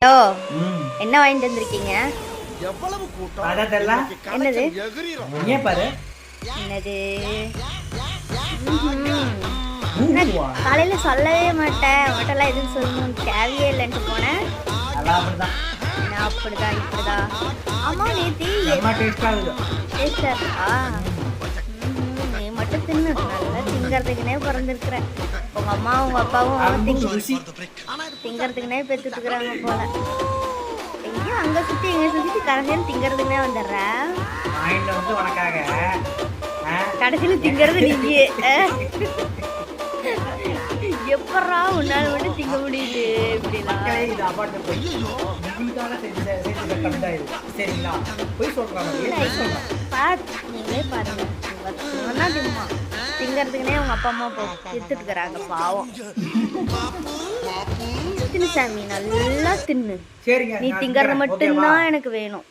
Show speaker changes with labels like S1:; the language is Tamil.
S1: ஓ என்ன வாங்கிட்டு வந்திருக்கீங்க? என்னது
S2: பாரு
S1: என்னது? காலையில சொல்லவே மாட்டேன், உங்கள்கிட்டலாம் எதுவும் சொல்லணும் தேவையே இல்லைன்ட்டு போனேன். நான் அப்படிதான் இப்படிதான். ஆமா நேத்தி டேஸ்டா இருக்கா? நீ மட்டும் தின்னு, நல்லா திங்கிறதுக்குனே பிறந்திருக்கிறேன். உங்க அம்மா உங்க அப்பாவும் திங்கிறதுக்குனே பெற்றுட்டு இருக்கிறாங்க போல. எங்கேயும் அங்க சுத்தி எங்க சுத்தி கரைஞ்சேன்னு திங்கிறதுக்குனே வந்துடுறேன். கடைசியில திங்கிறது நீங்க. எப்படா உன்னால மட்டும் திங்க முடியுது இப்படிலாம்? நீங்களே பாருங்க, திங்கிறதுக்குனே உங்க அப்பா அம்மா திட்டுட்டு இருக்கிறாங்க பாவம். தின்னு சாமி, நல்லா தின்னு. நீ திங்கறது மட்டும்தான் எனக்கு வேணும்.